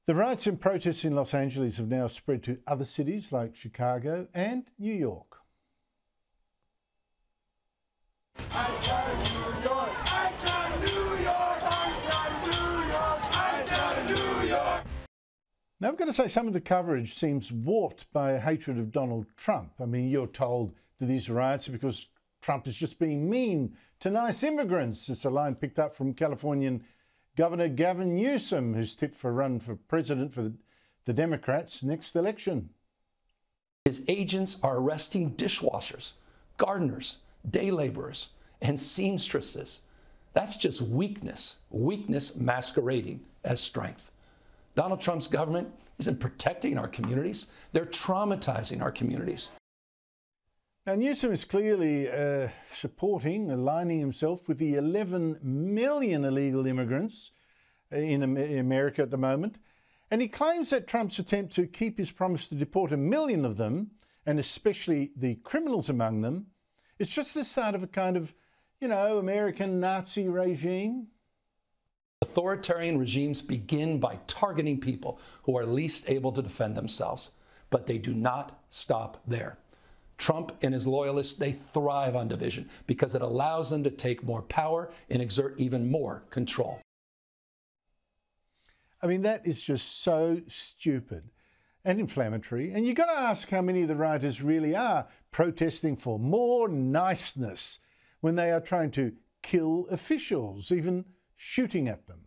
The riots and protests in Los Angeles have now spread to other cities like Chicago and New York. I shot New York! I shot New York! I shot New York! I shot New York! Now, I've got to say, some of the coverage seems warped by a hatred of Donald Trump. I mean, you're told that these riots are because Trump is just being mean to nice immigrants. It's a line picked up from California Governor Gavin Newsom, who's tipped for a run for president for the Democrats next election. His agents are arresting dishwashers, gardeners, day laborers, and seamstresses. That's just weakness masquerading as strength. Donald Trump's government isn't protecting our communities. They're traumatizing our communities. Now, Newsom is clearly aligning himself with the 11 million illegal immigrants in America at the moment. And he claims that Trump's attempt to keep his promise to deport 1 million of them, and especially the criminals among them, is just the start of a kind of, American Nazi regime. Authoritarian regimes begin by targeting people who are least able to defend themselves, but they do not stop there. Trump and his loyalists, they thrive on division because it allows them to take more power and exert even more control. I mean, that is just so stupid and inflammatory. And you've got to ask how many of the rioters really are protesting for more niceness when they are trying to kill officials, even shooting at them.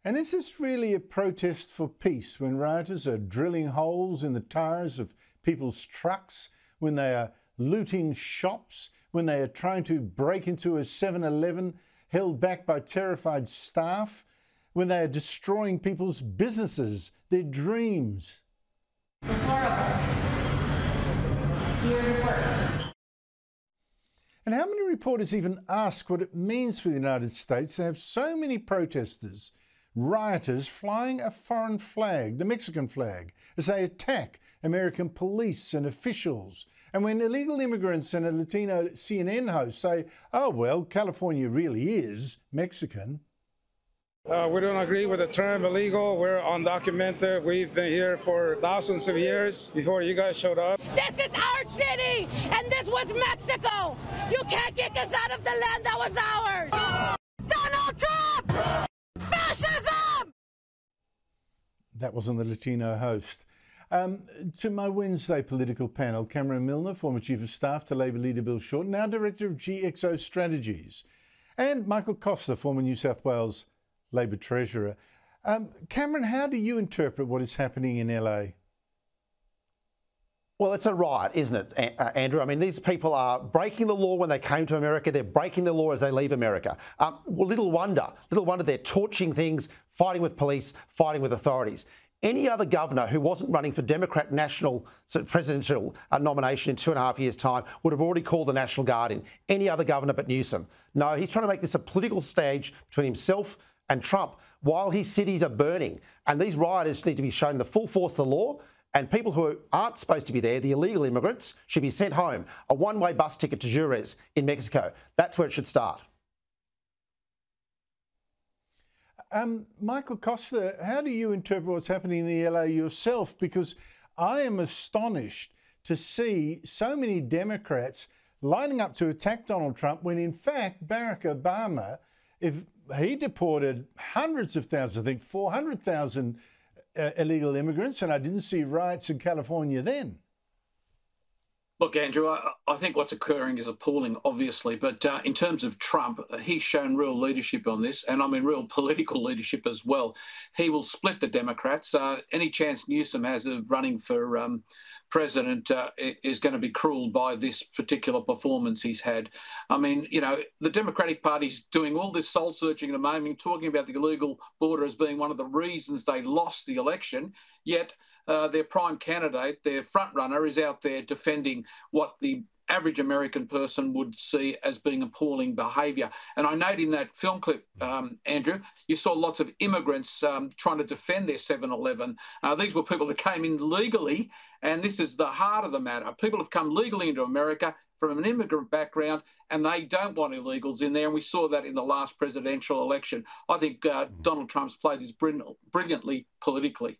And is this really a protest for peace when rioters are drilling holes in the tyres of people's trucks, when they are looting shops, when they are trying to break into a 7-Eleven held back by terrified staff, when they are destroying people's businesses, their dreams? It's horrible. Here's worse. And how many reporters even ask what it means for the United States to have so many protesters, rioters flying a foreign flag, the Mexican flag, as they attack American police and officials? And when illegal immigrants and a Latino CNN host say, oh, well, California really is Mexican. We don't agree with the term illegal. We're undocumented. We've been here for thousands of years before you guys showed up. This is our city, and this was Mexico. You can't kick us out of the land that was ours. Donald Trump! Fascism! That wasn't the Latino host. To my Wednesday political panel, Cameron Milner, former Chief of Staff to Labor leader Bill Shorten, now Director of GXO Strategies, and Michael Costa, former New South Wales Labor Treasurer. Cameron, how do you interpret what is happening in LA? Well, it's a riot, isn't it, Andrew? I mean, these people are breaking the law when they came to America. They're breaking the law as they leave America. Well, little wonder they're torching things, fighting with police, fighting with authorities. Any other governor who wasn't running for Democrat presidential nomination in 2.5 years' time would have already called the National Guard in. Any other governor but Newsom. No, he's trying to make this a political stage between himself and Trump while his cities are burning. And these rioters need to be shown the full force of the law, and people who aren't supposed to be there, the illegal immigrants, should be sent home. A one-way bus ticket to Juarez in Mexico. That's where it should start. Michael Costa, how do you interpret what's happening in the LA yourself? Because I am astonished to see so many Democrats lining up to attack Donald Trump when, in fact, Barack Obama, if he deported hundreds of thousands, I think 400,000 illegal immigrants, and I didn't see riots in California then. Look, Andrew, I think what's occurring is appalling, obviously. But in terms of Trump, he's shown real leadership on this, and I mean real political leadership as well. He will split the Democrats. Any chance Newsom has of running for president is going to be cruel by this particular performance he's had. I mean, the Democratic Party's doing all this soul-searching at the moment, talking about the illegal border as being one of the reasons they lost the election, yet their prime candidate, their front runner, is out there defending what the average American person would see as being appalling behaviour. And I note in that film clip, Andrew, you saw lots of immigrants trying to defend their 7-Eleven. These were people that came in legally, and this is the heart of the matter. People have come legally into America from an immigrant background, and they don't want illegals in there. And we saw that in the last presidential election. I think Donald Trump's played this brilliantly politically.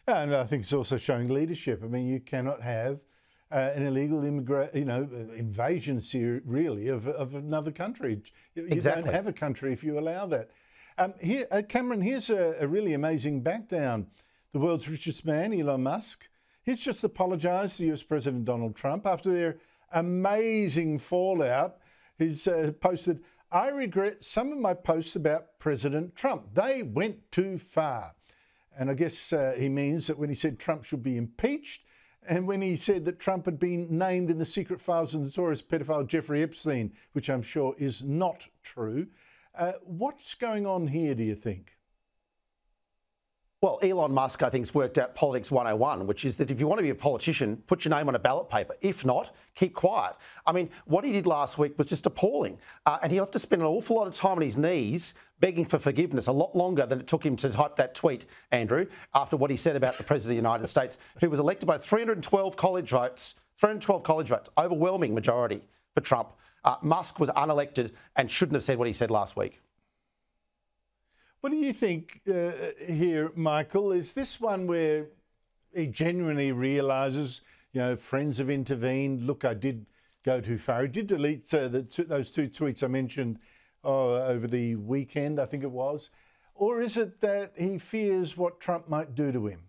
And I think it's also showing leadership. I mean, you cannot have an illegal invasion, really, of another country. You don't have a country if you allow that. Here, Cameron, here's a really amazing back down. The world's richest man, Elon Musk, he's just apologised to US President Donald Trump after their amazing fallout. He's posted, "I regret some of my posts about President Trump. They went too far." And I guess he means that when he said Trump should be impeached, and when he said that Trump had been named in the secret files of the notorious pedophile Jeffrey Epstein, which I'm sure is not true. What's going on here, do you think? Well, Elon Musk, I think, has worked out politics 101, which is that if you want to be a politician, put your name on a ballot paper. If not, keep quiet. I mean, what he did last week was just appalling. And he'll have to spend an awful lot of time on his knees begging for forgiveness, a lot longer than it took him to type that tweet, Andrew, after what he said about the President of the United States, who was elected by 312 college votes, overwhelming majority for Trump. Musk was unelected and shouldn't have said what he said last week. What do you think here, Michael? Is this one where he genuinely realises, friends have intervened? Look, I did go too far. He did delete those two tweets I mentioned over the weekend, I think it was. Or is it that he fears what Trump might do to him?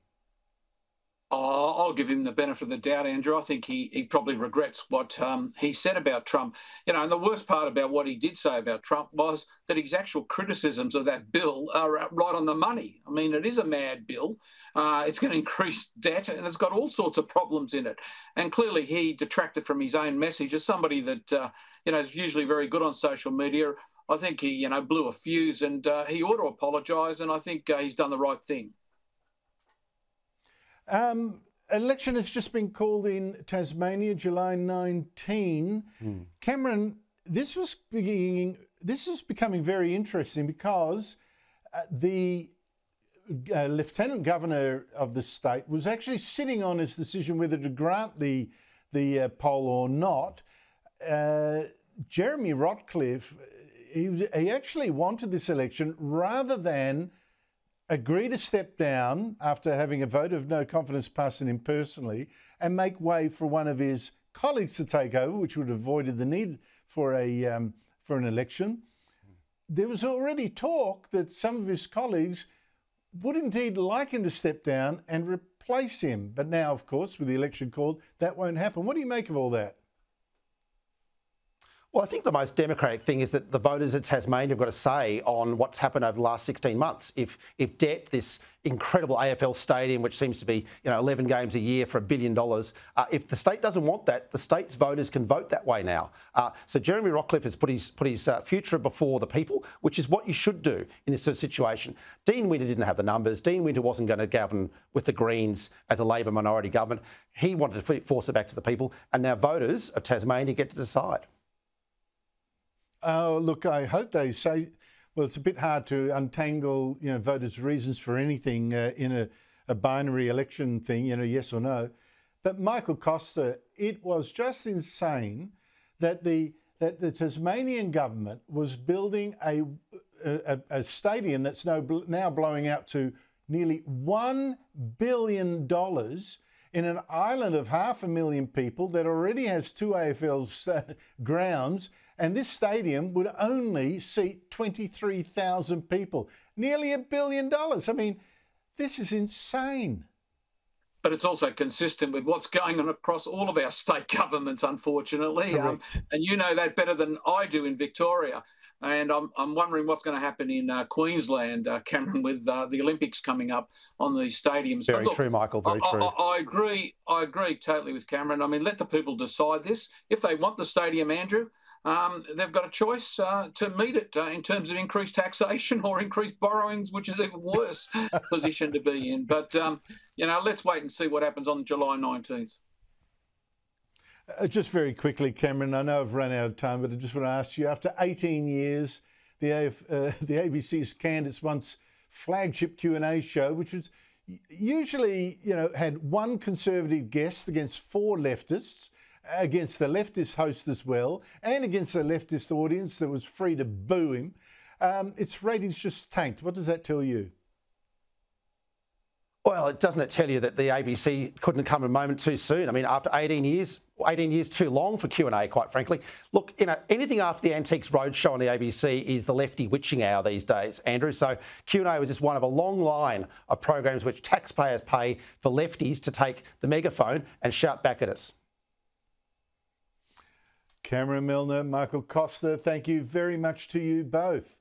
I'll give him the benefit of the doubt, Andrew. I think he probably regrets what he said about Trump. And the worst part about what he did say about Trump was that his actual criticisms of that bill are right on the money. I mean, it is a mad bill. It's going to increase debt, and it's got all sorts of problems in it. And clearly he detracted from his own message. As somebody that, is usually very good on social media, I think he, blew a fuse, and he ought to apologise, and I think he's done the right thing. Election has just been called in Tasmania, July 19. Cameron, this is becoming very interesting because the Lieutenant Governor of the state was actually sitting on his decision whether to grant the poll or not. Jeremy Ratcliffe, he actually wanted this election rather than agree to step down after having a vote of no confidence passed on him personally and make way for one of his colleagues to take over, which would have avoided the need for an election. There was already talk that some of his colleagues would indeed like him to step down and replace him. But now, of course, with the election called, that won't happen. What do you make of all that? Well, I think the most democratic thing is that the voters of Tasmania have got a say on what's happened over the last 16 months. If debt, this incredible AFL stadium, which seems to be 11 games a year for $1 billion, if the state doesn't want that, the state's voters can vote that way now. So Jeremy Ratcliffe has put his future before the people, which is what you should do in this sort of situation. Dean Winter didn't have the numbers. Dean Winter wasn't going to govern with the Greens as a Labor minority government. He wanted to force it back to the people, and now voters of Tasmania get to decide. Look, I hope they say, well, it's a bit hard to untangle, voters' reasons for anything in a binary election thing, yes or no. But Michael Costa, it was just insane that the Tasmanian government was building a stadium that's now blowing out to nearly $1 billion in an island of 500,000 people that already has two AFL grounds. And this stadium would only seat 23,000 people. Nearly $1 billion. I mean, this is insane. But it's also consistent with what's going on across all of our state governments, unfortunately. And you know that better than I do in Victoria. And I'm wondering what's going to happen in Queensland, Cameron, with the Olympics coming up on these stadiums. Very true, Michael, very true. I agree totally with Cameron. I mean, let the people decide this. If they want the stadium, Andrew, they've got a choice to meet it in terms of increased taxation or increased borrowings, which is even worse position to be in. But, let's wait and see what happens on July 19th. Just very quickly, Cameron, I know I've run out of time, but I just want to ask you, after 18 years, the ABC has canned its once flagship Q&A show, which was usually, had one conservative guest against four leftists, against the leftist host as well, and against the leftist audience that was free to boo him. Its ratings just tanked. What does that tell you? Well, doesn't it tell you that the ABC couldn't come a moment too soon? I mean, after 18 years too long for Q&A, quite frankly. Look, anything after the Antiques Roadshow on the ABC is the lefty witching hour these days, Andrew. So Q&A was just one of a long line of programs which taxpayers pay for lefties to take the megaphone and shout back at us. Cameron Milner, Michael Costa, thank you very much to you both.